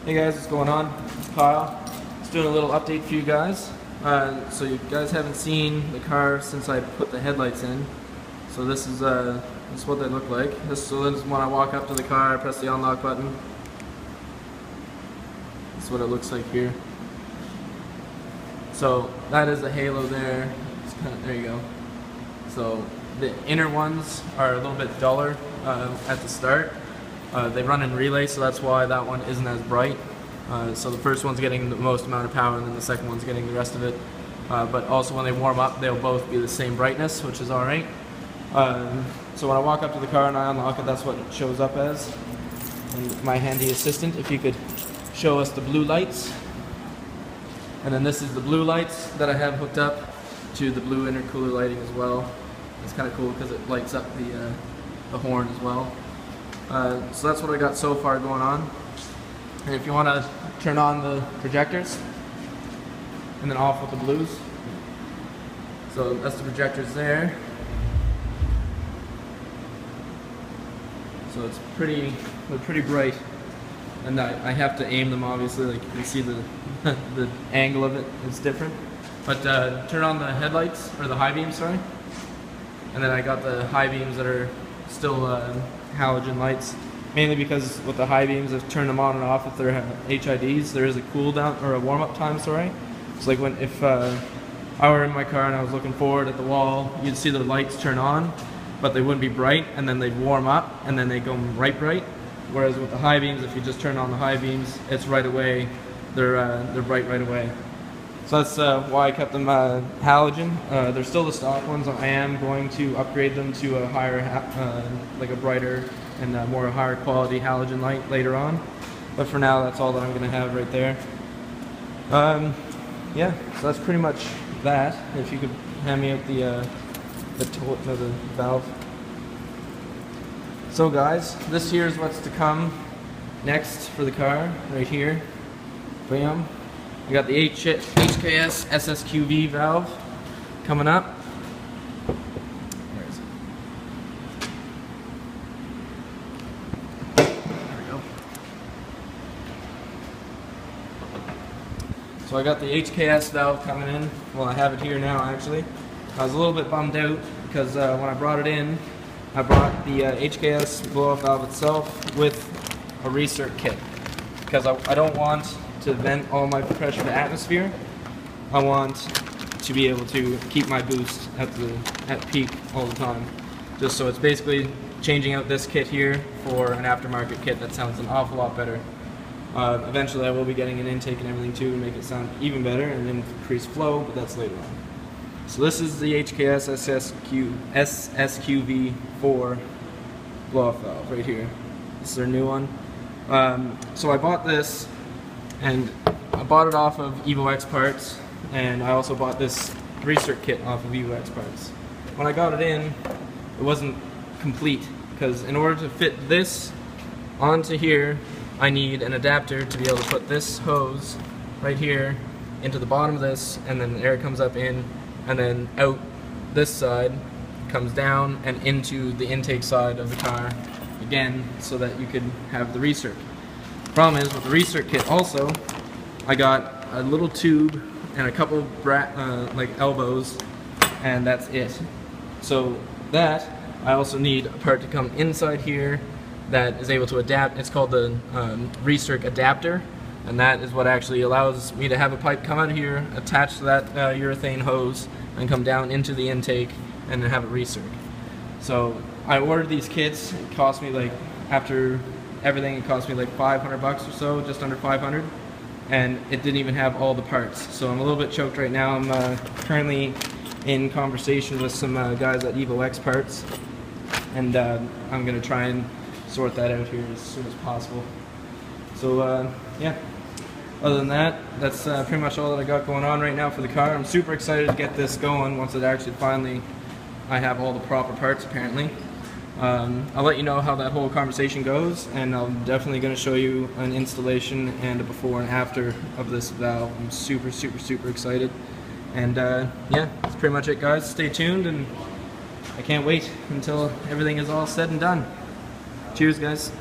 Hey guys, what's going on? It's Kyle. Just doing a little update for you guys. So you guys haven't seen the car since I put the headlights in. So this is what they look like. So this is when I walk up to the car, I press the unlock button. This is what it looks like here. So that is a halo there. There you go. So the inner ones are a little bit duller at the start. They run in relay, so that's why that one isn't as bright. So the first one's getting the most amount of power, and then the second one's getting the rest of it. But also when they warm up, they'll both be the same brightness, which is alright. So when I walk up to the car and I unlock it, that's what it shows up as. And my handy assistant, if you could show us the blue lights. And then this is the blue lights that I have hooked up to the blue intercooler lighting as well. It's kind of cool because it lights up the horn as well. So that's what I got so far going on. And if you want to turn on the projectors and then off with the blues. So that's the projectors there. So they're pretty bright. And I have to aim them, obviously, like you can see the the angle of it is different. But turn on the headlights, or the high beams, sorry. And then I got the high beams that are still halogen lights, mainly because with the high beams, I've turned them on and off. If they're HIDs, there is a cool down or a warm up time, sorry. So like if I were in my car and I was looking forward at the wall, you'd see the lights turn on, but they wouldn't be bright, and then they'd warm up, and then they go bright. Whereas with the high beams, if you just turn on the high beams, it's right away. They're bright right away. So that's why I kept them halogen. They're still the stock ones. I am going to upgrade them to a higher, like a brighter and more higher quality halogen light later on. But for now, that's all that I'm going to have right there. Yeah, so that's pretty much that. If you could hand me out the valve. So guys, this here is what's to come next for the car, right here. Bam. We got the HKS SSQV valve coming up. Where is it? There we go. So I got the HKS valve coming in. Well, I have it here now actually. I was a little bit bummed out because when I brought it in, I brought the HKS blow-off valve itself with a recirc kit because I don't want to vent all my pressure to atmosphere. I want to be able to keep my boost at peak all the time. Just so it's basically changing out this kit here for an aftermarket kit that sounds an awful lot better. Eventually I will be getting an intake and everything too to make it sound even better and increase flow, but that's later on. So this is the HKS SSQV4 blow-off valve right here. This is their new one. So I bought this, and I bought it off of Evo X parts, and I also bought this recirc kit off of Evo X parts. When I got it in, it wasn't complete, because in order to fit this onto here, I need an adapter to be able to put this hose right here into the bottom of this, and then air comes up in, and then out this side, comes down and into the intake side of the car again, so that you could have the recirc. Problem is with the recirc kit also, I got a little tube and a couple like elbows, and that's it. So that I also need a part to come inside here that is able to adapt. It's called the recirc adapter, and that is what actually allows me to have a pipe come out of here, attach to that urethane hose, and come down into the intake, and then have it recirc. So I ordered these kits. It cost me, like, after everything, it cost me like $500 or so, just under 500, and it didn't even have all the parts. So I'm a little bit choked right now. I'm currently in conversation with some guys at Evo X parts, and I'm gonna try and sort that out here as soon as possible. So yeah, other than that, that's pretty much all that I got going on right now for the car. I'm super excited to get this going once it actually finally, I have all the proper parts apparently. I'll let you know how that whole conversation goes, and I'm definitely going to show you an installation and a before and after of this valve. I'm super excited. And yeah, that's pretty much it, guys. Stay tuned, and I can't wait until everything is all said and done. Cheers, guys.